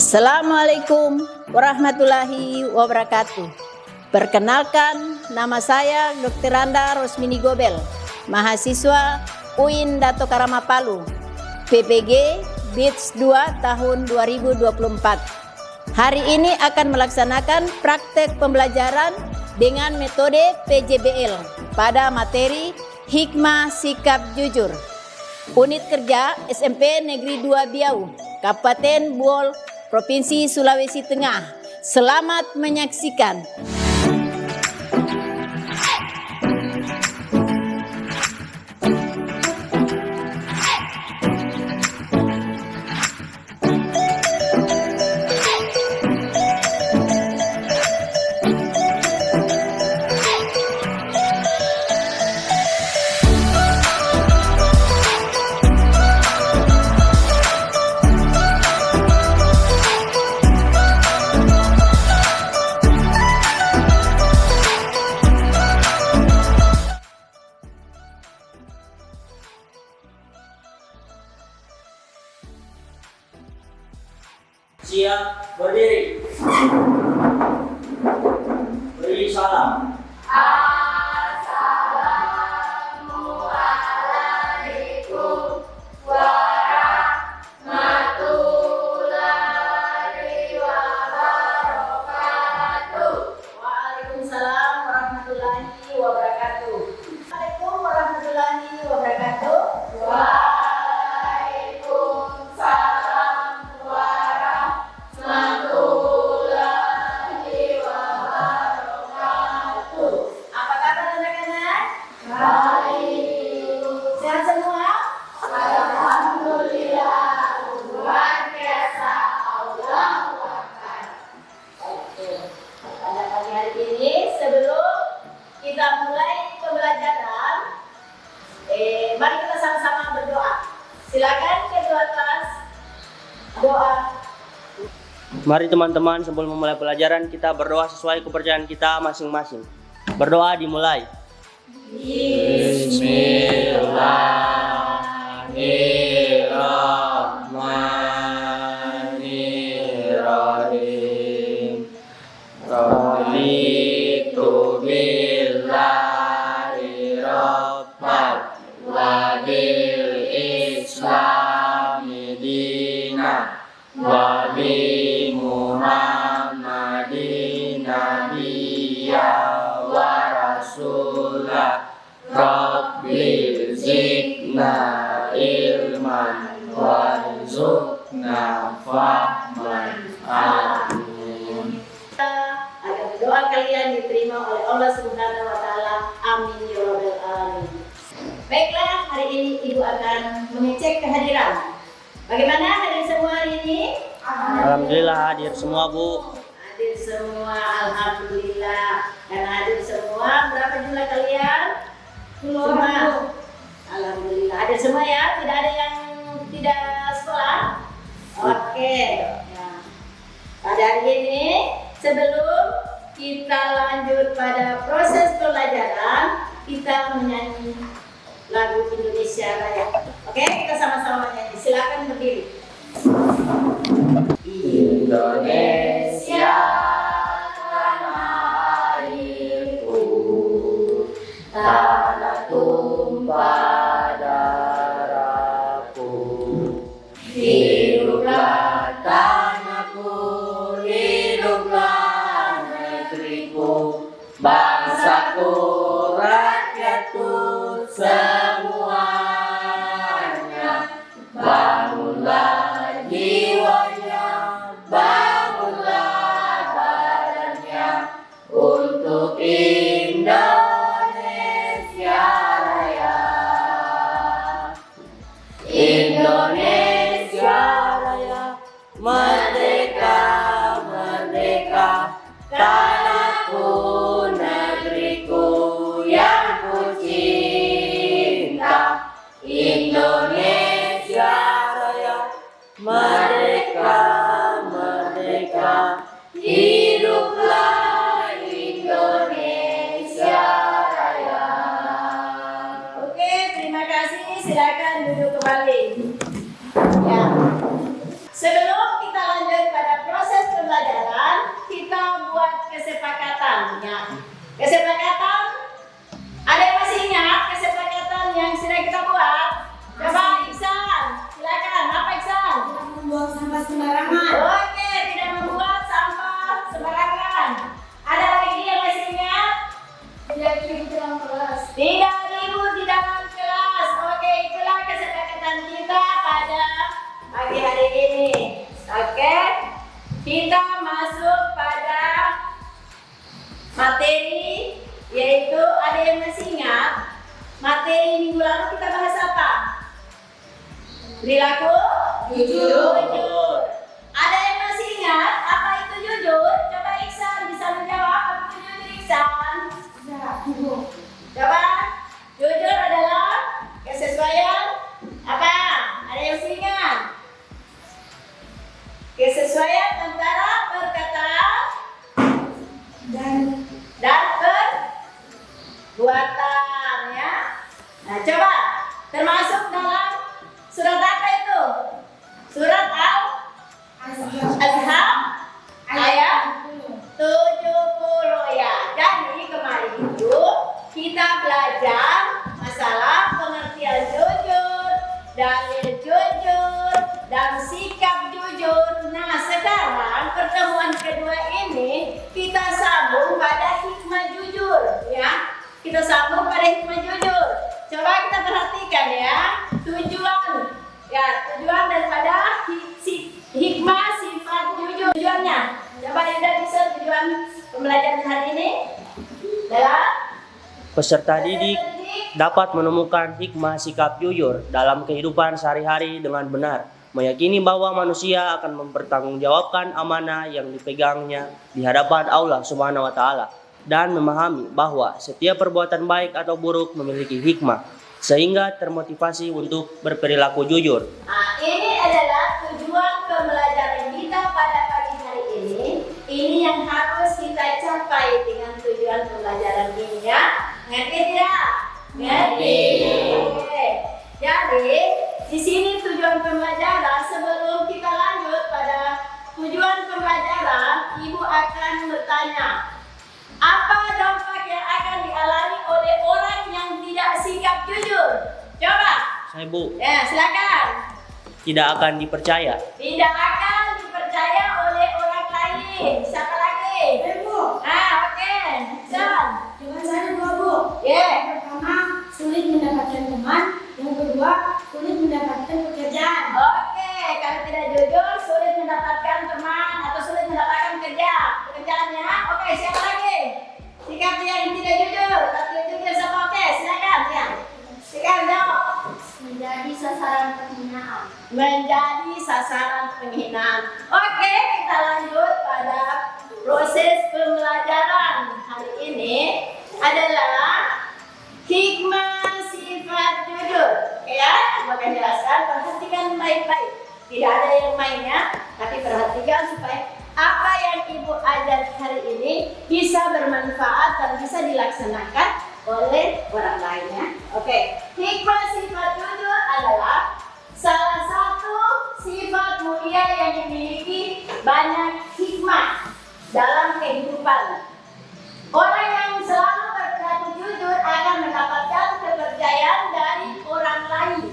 Assalamualaikum warahmatullahi wabarakatuh. Perkenalkan, nama saya Dr. Randa Rosmini Gobel, mahasiswa UIN Dato Karama Palu, PPG Batch 2 tahun 2024. Hari ini akan melaksanakan praktek pembelajaran dengan metode PJBL pada materi Hikmah Sikap Jujur. Unit kerja SMP Negeri 2 Biau, Kabupaten Buol, Provinsi Sulawesi Tengah. Selamat menyaksikan. Siap, berdiri. Beri salam. Assalamualaikum warahmatullahi wabarakatuh. Waalaikumsalam warahmatullahi wabarakatuh. Waalaikumsalam warahmatullahi wabarakatuh. Waalaikumsalam warahmatullahi wabarakatuh. Apa kabar anak-anak? Baik. Sehat semua? Alhamdulillah, luar biasa. Allahu Akbar. Oke. Pada pagi hari ini, sebelum kita mulai pembelajaran, mari kita sama-sama berdoa. Silakan kedua kelas doa. Mari teman-teman, sebelum memulai pelajaran kita berdoa sesuai kepercayaan kita masing-masing. Berdoa dimulai. Bismillahirrahmanirrahim. Raditu billahi rabbal wa bil islami dina wa bi Muhammadin nabiyya wa rasulah. Rabbi zidna ilman warzuqna fahman. Amin. Agar doa kalian diterima oleh Allah Subhanahu wa taala. Amin ya rabbal alamin. Baiklah, hari ini Ibu akan mengecek kehadiran. Bagaimana hadir semua hari ini? Alhamdulillah hadir semua, Bu. Hadir semua, alhamdulillah. Dan hadir semua, berapa jumlah kalian? Semua. Alhamdulillah, hadir semua ya. Tidak ada yang tidak sekolah. Oke. Ya. Pada hari ini, sebelum kita lanjut pada proses pelajaran, kita menyanyi lagu Indonesia Raya. Oke, kita sama-sama menyanyi. Silakan berdiri. Indonesia tanah airku, tanah tumpah darahku. Hiduplah tanahku, hiduplah negeriku, bangsaku, rakyatku semuanya. Bangunlah jiwanya, bangunlah badannya untuk Indonesia Raya. Indonesia Raya, merdeka, merdeka, tanahku, negeriku yang ku cinta. Indonesia Raya, merdeka, merdeka, hiduplah Indonesia Raya. Oke, terima kasih. Silakan duduk kembali. Ya. Sebelum kita lanjut pada sembarangan. Oke, tidak membuang sampah sembarangan. Ada lagi yang masih ingat? Tidak ribut dalam kelas. Tidak ribut di dalam kelas. Oke, itulah kesepakatan kita pada pagi hari ini. Oke, kita masuk pada materi, yaitu ada yang masih ingat materi minggu lalu kita bahas apa? Perilaku jujur. Ada yang masih ingat apa itu jujur? Coba Iksan bisa menjawab apa itu jujur, Iksan? Coba, jujur adalah kesesuaian apa? Ada yang masih ingat? Kesesuaian antara perkataan dan perbuatan, ya. Nah, coba termasuk dalam surat apa itu? Surat Al-Azhar ayat 70 ya. Jadi kemarin itu kita belajar masalah pengertian jujur, dalil jujur, dan sikap jujur. Nah, sekarang pertemuan kedua ini kita sambung pada hikmah jujur, ya. Kita sambung pada hikmah jujur. Coba kita perhatikan ya, tujuan daripada hikmah sifat jujur. Tujuannya, coba Yuda bisa tujuan pembelajaran hari ini adalah Peserta didik dapat menemukan hikmah sikap jujur dalam kehidupan sehari-hari dengan benar, meyakini bahwa manusia akan mempertanggungjawabkan amanah yang dipegangnya di hadapan Allah Subhanahu wa taala, dan memahami bahwa setiap perbuatan baik atau buruk memiliki hikmah sehingga termotivasi untuk berperilaku jujur. Nah, ini adalah tujuan pembelajaran kita pada pagi hari ini. Ini yang harus kita capai dengan tujuan pembelajaran ini, ya. Ngerti tidak? Ngerti. Oke. Jadi, di sini tujuan pembelajaran. Sebelum kita lanjut pada tujuan pembelajaran, Ibu akan bertanya, apa dampak yang akan dialami oleh orang yang tidak sikap jujur? Coba. Saya Bu, Ya, silakan. tidak akan dipercaya. Tidak akan dipercaya oleh orang lain. Siapa lagi? Ibu, Oke. Son. jawaban saya dua, Bu. Ya. Yang pertama, sulit mendapatkan teman. Yang kedua, sulit mendapatkan pekerjaan. Oke. Kalau tidak jujur, sulit mendapatkan teman atau sulit mendapatkan pekerjaannya. Oke. Siapa lagi? Sikap yang tidak jujur. Tapi jujur sama. Oke. Silakan ya. Silakan jawab. Menjadi sasaran penghinaan. Menjadi sasaran penghinaan. Oke, kita lanjut pada proses pembelajaran hari ini adalah hikmah sifat jujur. Ya, aku akan jelaskan. Perhatikan baik-baik. Tidak ada yang mainnya, tapi perhatikan supaya apa yang Ibu ajar hari ini bisa bermanfaat dan bisa dilaksanakan oleh orang lainnya. Oke, hikmah sifat jujur adalah salah satu sifat mulia yang dimiliki banyak hikmah dalam kehidupan. Orang yang selalu berperilaku jujur akan mendapatkan kepercayaan dari orang lain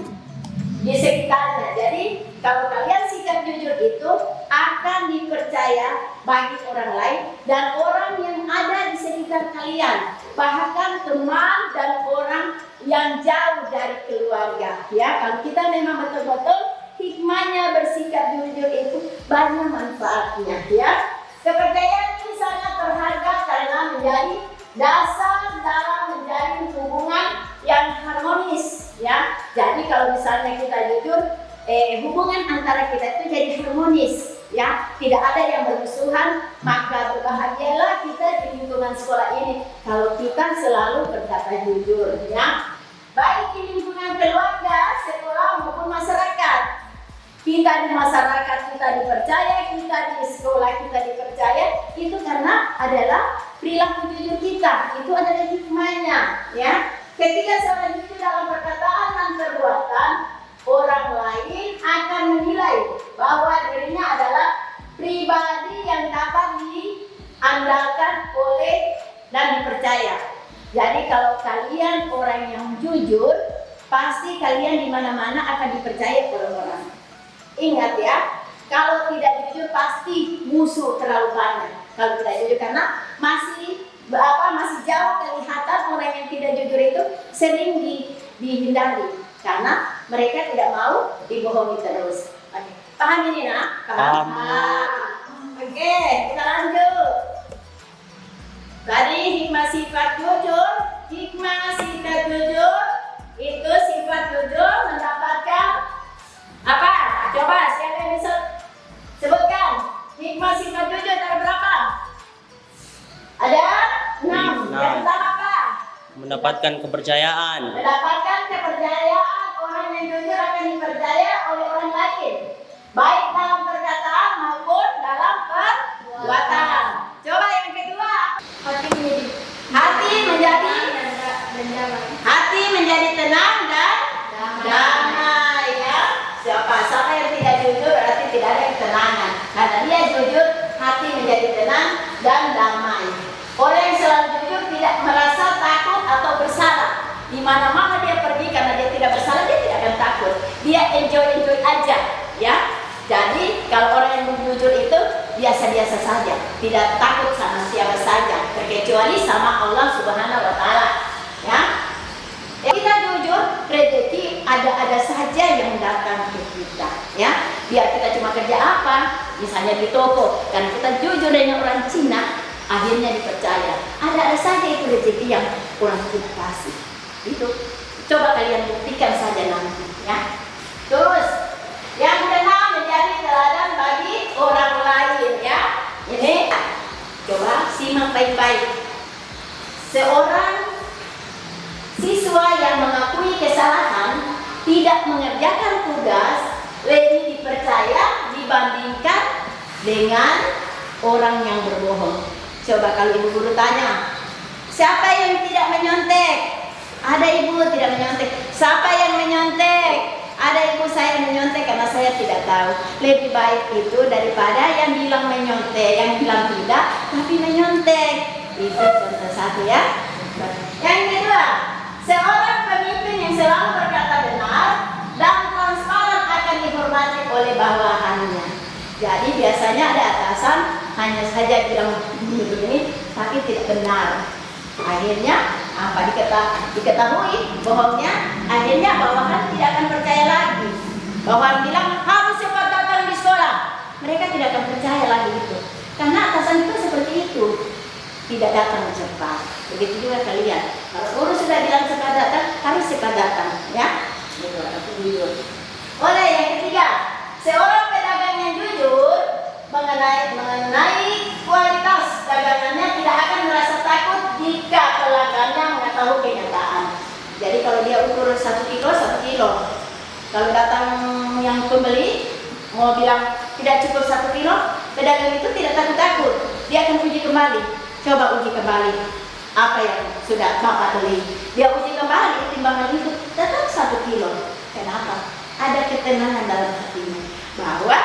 di sekitarnya. Jadi kalau kalian sikap jujur itu akan dipercaya bagi orang lain dan orang yang ada di sekitar kalian, bahkan teman dan orang yang jauh dari keluarga. Ya, kalau kita memang betul-betul hikmahnya bersikap jujur itu banyak manfaatnya. Ya, kepercayaan ini sangat berharga karena menjadi dasar dalam menjalin hubungan yang harmonis. Ya, jadi kalau misalnya kita jujur, hubungan antara kita itu jadi harmonis. Ya, tidak ada yang bermusuhan, maka berbahagialah kita di lingkungan sekolah ini kalau kita selalu berkata jujur, ya. Baik di lingkungan keluarga, sekolah maupun masyarakat. Kita di masyarakat kita dipercaya, kita di sekolah kita dipercaya, itu karena adalah perilaku jujur kita. Itu adalah hikmahnya, ya. Ketika seorang jujur dalam perkataan dan perbuatan, orang lain akan menilai bahwa dirinya adalah pribadi yang dapat diandalkan oleh dan dipercaya. Jadi kalau kalian orang yang jujur, pasti kalian di mana-mana akan dipercaya orang-orang. Ingat ya, Kalau tidak jujur pasti musuh terlalu banyak. Kalau tidak jujur karena masih jauh kelihatan orang yang tidak jujur itu sering dihindari karena mereka tidak mau dibohongi terus. Oke. Paham ini nak? Paham. Oke, kita lanjut. Tadi hikmah sifat jujur. Hikmah sifat jujur itu sifat jujur mendapatkan apa? Coba siapa yang bisa sebutkan hikmah sifat jujur ada berapa? Ada 6. Yang pertama apa? Mendapatkan kepercayaan. Mendapatkan kepercayaan. Orang yang jujur akan dipercaya oleh orang lain, baik dalam perkataan maupun dalam perbuatan. Coba yang kedua. Hati menjadi tenang dan damai ya. Siapa yang tidak jujur berarti tidak ada ketenangan. Karena dia jujur, hati menjadi tenang dan damai. Orang yang selalu jujur tidak merasa takut atau bersalah. Di mana-mana dia pergi karena dia tidak bersalah, dia tidak akan takut. Dia enjoy aja, ya. Jadi kalau orang yang jujur itu biasa-biasa saja, tidak takut sama siapa saja, terkecuali sama Allah Subhanahu wa taala, ya. Kita jujur, rezeki ada-ada saja yang datang ke kita, ya. Biar kita cuma kerja apa, misalnya di toko, karena kita jujur dengan orang Cina, akhirnya dipercaya. Ada saja itu rezeki yang orang Cina kasih. Itu coba kalian buktikan saja nanti, ya. Terus yang keenam menjadi teladan bagi orang lain, ya. Ini coba simak baik-baik. Seorang siswa yang mengakui kesalahan tidak mengerjakan tugas lebih dipercaya dibandingkan dengan orang yang berbohong. Coba kalau ibu guru tanya, siapa yang tidak menyontek? Ada ibu tidak menyontek. Siapa yang menyontek? Ada ibu saya menyontek karena saya tidak tahu. Lebih baik itu daripada yang bilang menyontek, yang bilang tidak tapi menyontek. Itu contoh satu, ya. Yang kedua, seorang pemimpin yang selalu berkata benar dan transparan akan dihormati oleh bawahannya. Jadi biasanya ada atasan hanya saja bilang begini tapi tidak benar. Akhirnya apa diketahui bohongnya, akhirnya bawahan tidak akan percaya lagi. Bawahan bilang harus cepat datang di sekolah, mereka tidak akan percaya lagi itu karena atasan itu seperti itu, tidak datang cepat. Begitu juga kalian, kalau guru sudah bilang cepat datang, harus cepat datang, ya. Oleh yang ketiga, seorang pedagang yang jujur mengenai kualitas dagangannya tidak akan merasa takut jika pelanggannya mengetahui kenyataan. Jadi kalau dia ukur 1 kilo, 1 kilo. Kalau datang yang pembeli mau bilang tidak cukup 1 kilo, pedagang itu tidak takut-takut. Dia akan uji kembali. Coba uji kembali apa yang sudah Bapak beli. Dia uji kembali timbangan itu tetap 1 kilo. Kenapa? Ada ketenangan dalam hatinya bahwa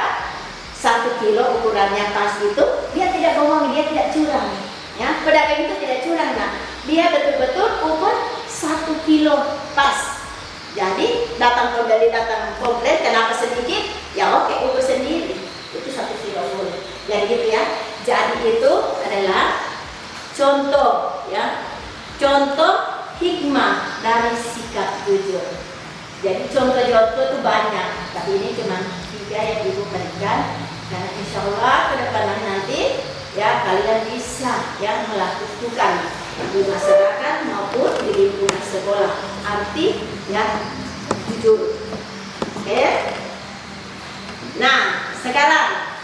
1 kilo ukurannya pas itu, dia tidak bohong, dia tidak curang, ya. Pedagang itu tidak curang, nah. Dia betul-betul ukur 1 kilo pas. Jadi datang pembeli datang komplain kenapa sedikit, ya oke ukur sendiri, itu 1 kilo boleh. Jadi gitu ya. Jadi itu adalah contoh, ya. Contoh hikmah dari sikap jujur. Jadi contoh-contoh itu banyak, tapi ini cuma 3 yang ibu berikan. Karena insya Allah ke depan nanti ya kalian bisa ya melakukan di masyarakat maupun di lingkungan sekolah. Arti ya jujur. Oke. Nah sekarang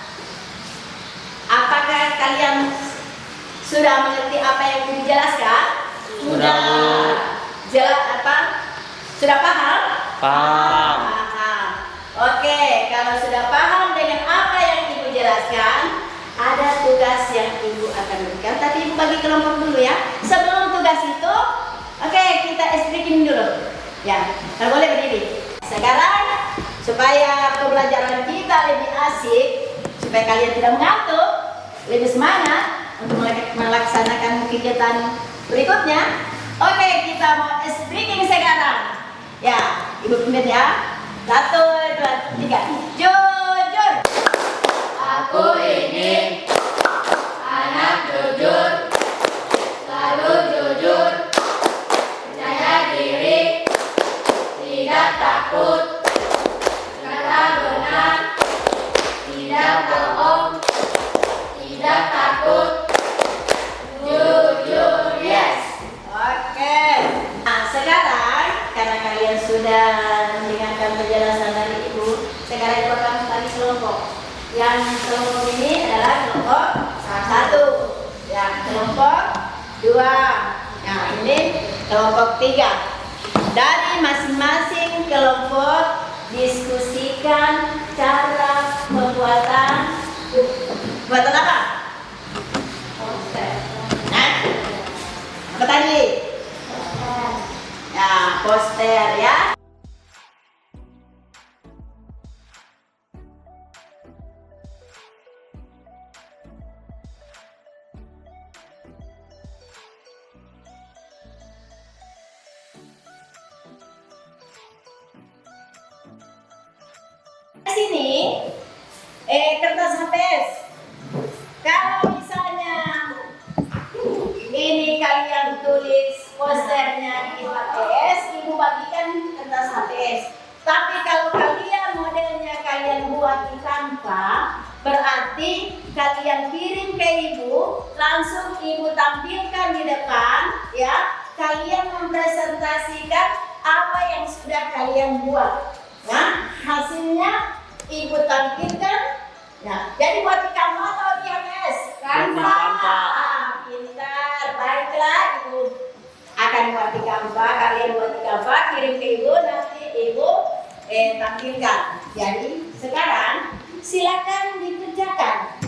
apakah kalian sudah mengerti apa yang dijelaskan? Sudah. Jelas apa? Sudah paham? Paham. Oke, kalau sudah paham dengan apa yang ibu jelaskan, ada tugas yang ibu akan berikan. Tapi ibu bagi kelompok dulu ya. Sebelum tugas itu, oke kita speaking dulu. Ya, kalau boleh berdiri. Sekarang supaya pembelajaran kita lebih asik, supaya kalian tidak mengantuk, lebih semangat untuk melaksanakan kegiatan berikutnya. Oke, kita mau speaking sekarang. Ya, ibu pimpin ya. 1, 2, 3. Jujur. Kelompok 3. Dari masing-masing kelompok diskusikan cara pembuatan apa? Poster. Nah, apa tadi? Ya, poster ya. Sini kertas HPS. Kalau misalnya ini kalian tulis posternya di HPS, ibu bagikan kertas HPS. Tapi kalau kalian modelnya kalian buat di Canva, berarti kalian kirim ke ibu, langsung ibu tampilkan di depan, ya. Kalian mempresentasikan apa yang sudah kalian buat. Nah, hasilnya ibu tampilkan. Ya, jadi buat di Canva atau di HPS? Canva. Pintar, baiklah ibu akan buat di Canva. Kalian buat di Canva, kirim ke ibu, nanti ibu tampilkan. Jadi sekarang silakan dikerjakan.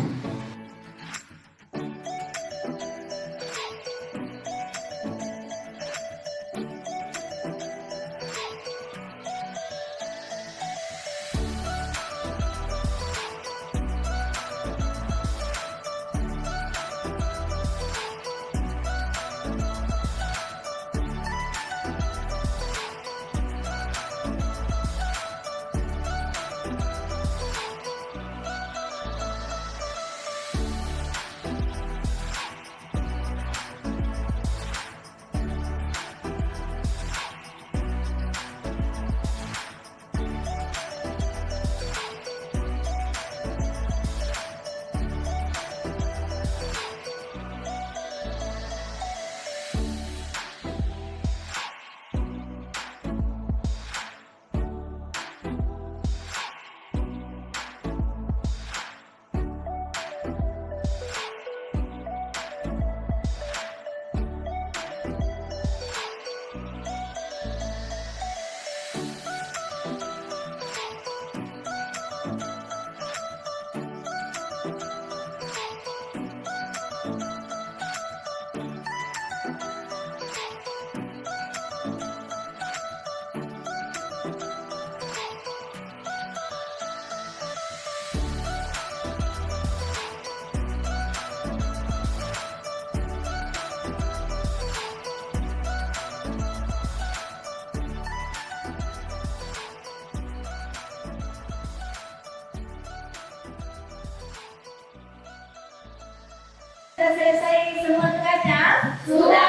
Sudah selesai semua tugasnya? Sudah.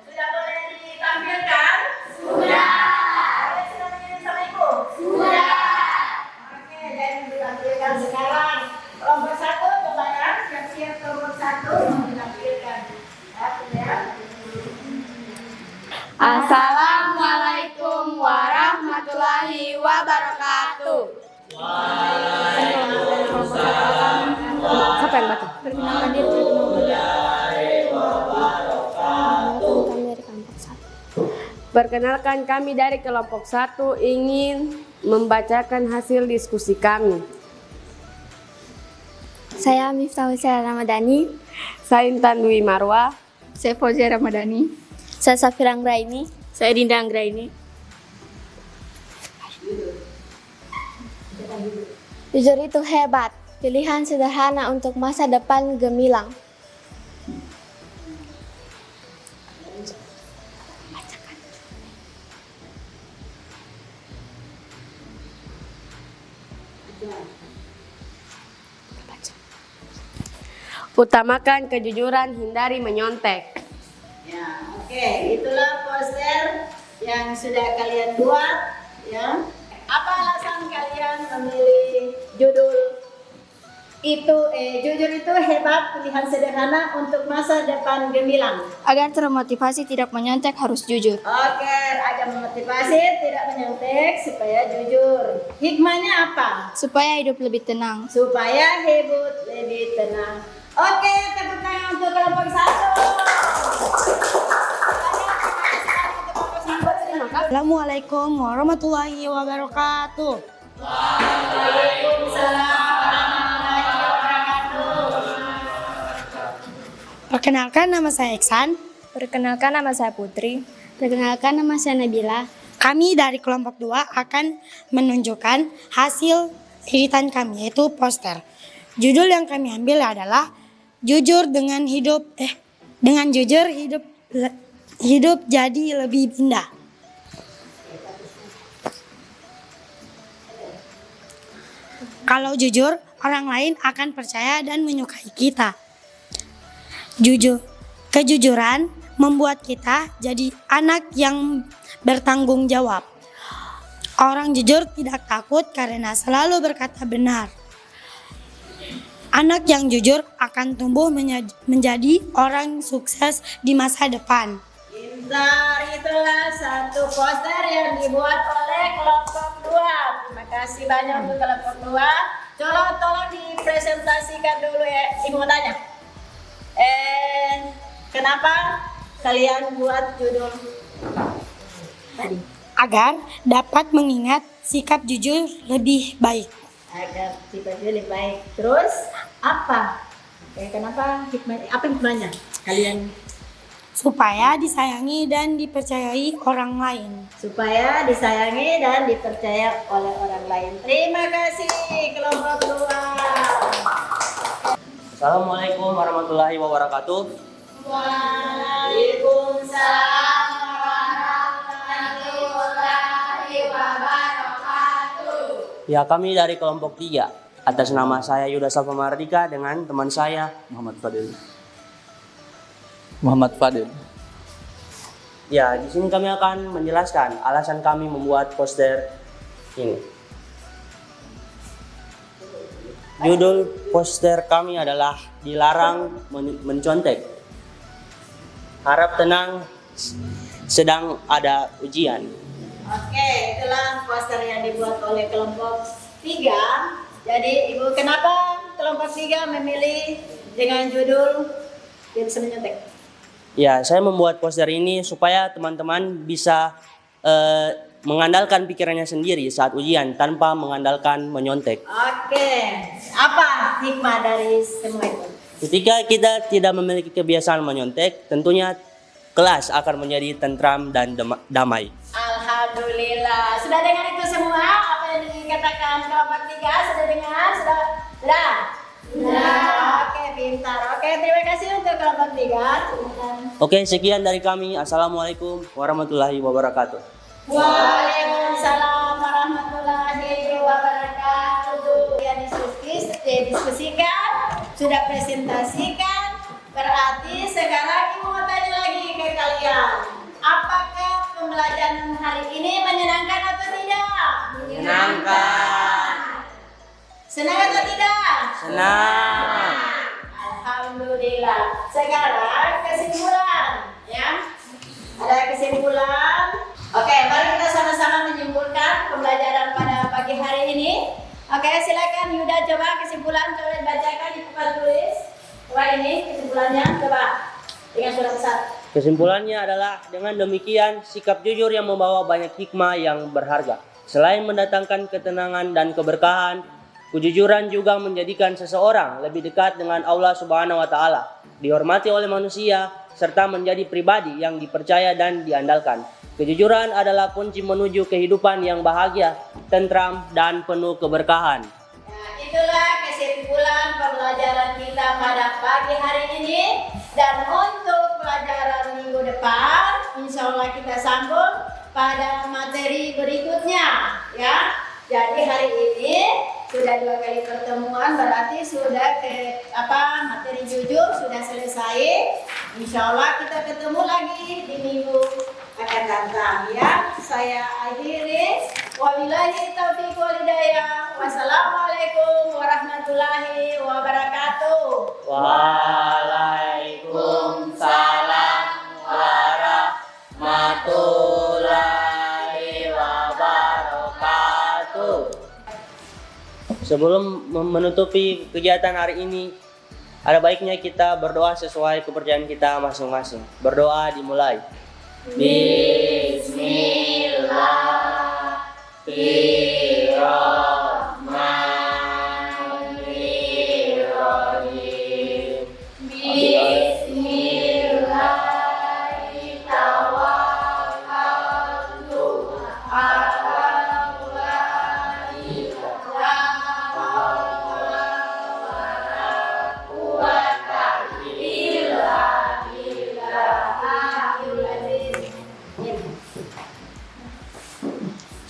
Sudah boleh ditampilkan? Sudah. Kalian sudah mengirim sama ibu? Sudah. Oke, jadi ditampilkan sekarang. Kelompok 1 coba ya, siap-siap kelompok 1 mau ditampilkan. Ya. Assalamualaikum warahmatullahi wabarakatuh. Siapa yang baca? Perkenalkan diri. Perkenalkan kami dari kelompok 1 ingin membacakan hasil diskusi kami. Saya Miftahul Syara Ramadhani. Saya Intan Dwi Marwa. Saya Fauzia Ramadhani. Saya Safira Anggraini. Saya Dinda Anggraini. Jujur itu hebat, pilihan sederhana untuk masa depan gemilang. Utamakan kejujuran, hindari menyontek. Ya, oke, itulah poster yang sudah kalian buat, ya. Apa alasan kalian memilih judul itu? Jujur itu hebat, pilihan sederhana untuk masa depan gemilang. Agar termotivasi tidak menyontek harus jujur. Oke, agar memotivasi tidak menyontek supaya jujur. Hikmahnya apa? Supaya hidup lebih tenang. Supaya hidup lebih tenang. Oke, tepuk tangan untuk kelompok 1. Assalamualaikum warahmatullahi wabarakatuh. Waalaikumsalam warahmatullahi wabarakatuh. Perkenalkan, nama saya Iksan. Perkenalkan nama saya Putri. Perkenalkan nama saya Nabila. Kami dari kelompok 2 akan menunjukkan hasil editan kami, yaitu poster. Judul yang kami ambil adalah Jujur dengan hidup hidup jadi lebih indah. Kalau jujur, orang lain akan percaya dan menyukai kita. Kejujuran membuat kita jadi anak yang bertanggung jawab. Orang jujur tidak takut karena selalu berkata benar. Anak yang jujur akan tumbuh menjadi orang sukses di masa depan. Pintar, itulah satu poster yang dibuat oleh kelompok 2. Terima kasih banyak untuk kelompok 2. Tolong dipresentasikan dulu ya. Ibu mau tanya. Kenapa kalian buat judul tadi? Agar dapat mengingat sikap jujur lebih baik. Agar sifat lebih baik. Terus apa? Kenapa hikmah? Apa hikmahnya? Kalian Supaya disayangi dan dipercayai orang lain. supaya disayangi dan dipercaya oleh orang lain. Terima kasih kelompok 2. Assalamualaikum warahmatullahi wabarakatuh. Waalaikumsalam warahmatullahi wabarakatuh. Ya, kami dari kelompok 3 atas nama saya Yuda Salva Mardika dengan teman saya Muhammad Fadil. Ya, di sini kami akan menjelaskan alasan kami membuat poster ini. Judul poster kami adalah Dilarang Mencontek. Harap tenang, sedang ada ujian. Oke, itulah poster yang dibuat oleh kelompok 3. Jadi Ibu, kenapa kelompok 3 memilih dengan judul Dia Bisa Menyontek? Ya, saya membuat poster ini supaya teman-teman bisa mengandalkan pikirannya sendiri saat ujian tanpa mengandalkan menyontek. Oke, apa hikmah dari semua itu? Ketika kita tidak memiliki kebiasaan menyontek, tentunya kelas akan menjadi tentram dan damai. Alhamdulillah. Sudah dengar itu semua? Apa yang dikatakan kelompok 3? Sudah dengar? Sudah? Oke, pintar. Oke, terima kasih untuk kelompok 3. Oke, sekian dari kami. Assalamualaikum warahmatullahi wabarakatuh. Waalaikumsalam warahmatullahi wabarakatuh. Yang diskusikan, sudah presentasikan. Berarti sekarang Ibu mau tanya lagi ke kalian. Apakah pembelajaran hari ini menyenangkan atau tidak? Menyenangkan. Senang atau tidak? Senang. Alhamdulillah. Sekarang kesimpulan, ya. Ada kesimpulan. Oke, mari kita sama-sama menyimpulkan pembelajaran pada pagi hari ini. Oke, silakan Yuda, coba kesimpulan, coba bacakan di papan tulis. Coba ini kesimpulannya, coba dengan surat besar. Kesimpulannya adalah dengan demikian sikap jujur yang membawa banyak hikmah yang berharga. Selain mendatangkan ketenangan dan keberkahan, kejujuran juga menjadikan seseorang lebih dekat dengan Allah Subhanahu wa taala, dihormati oleh manusia serta menjadi pribadi yang dipercaya dan diandalkan. Kejujuran adalah kunci menuju kehidupan yang bahagia, tentram dan penuh keberkahan. Nah, itulah kesimpulan pembelajaran kita pada pagi hari ini. Dan untuk pelajaran minggu depan, insya Allah kita sambung pada materi berikutnya, ya. Jadi hari ini sudah 2 kali pertemuan, berarti sudah materi jujur sudah selesai. Insya Allah kita ketemu lagi di minggu akan datang, ya. Saya akhiri. Wabillahi taufiq wal hidayah. Wassalamualaikum warahmatullahi wabarakatuh. Waalaikumsalam warahmatullahi wabarakatuh. Sebelum menutupi kegiatan hari ini, ada baiknya kita berdoa sesuai kepercayaan kita masing-masing. Berdoa dimulai. Bismillahirrahmanirrahim.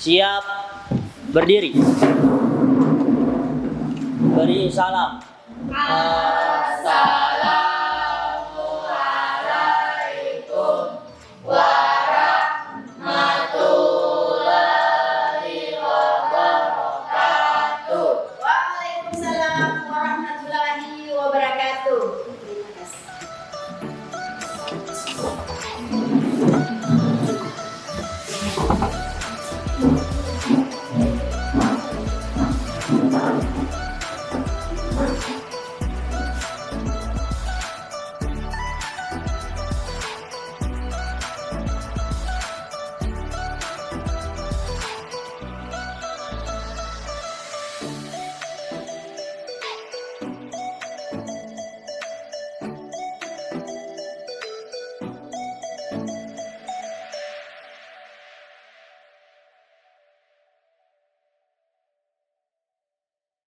Siap, berdiri. Beri salam. Assalamualaikum.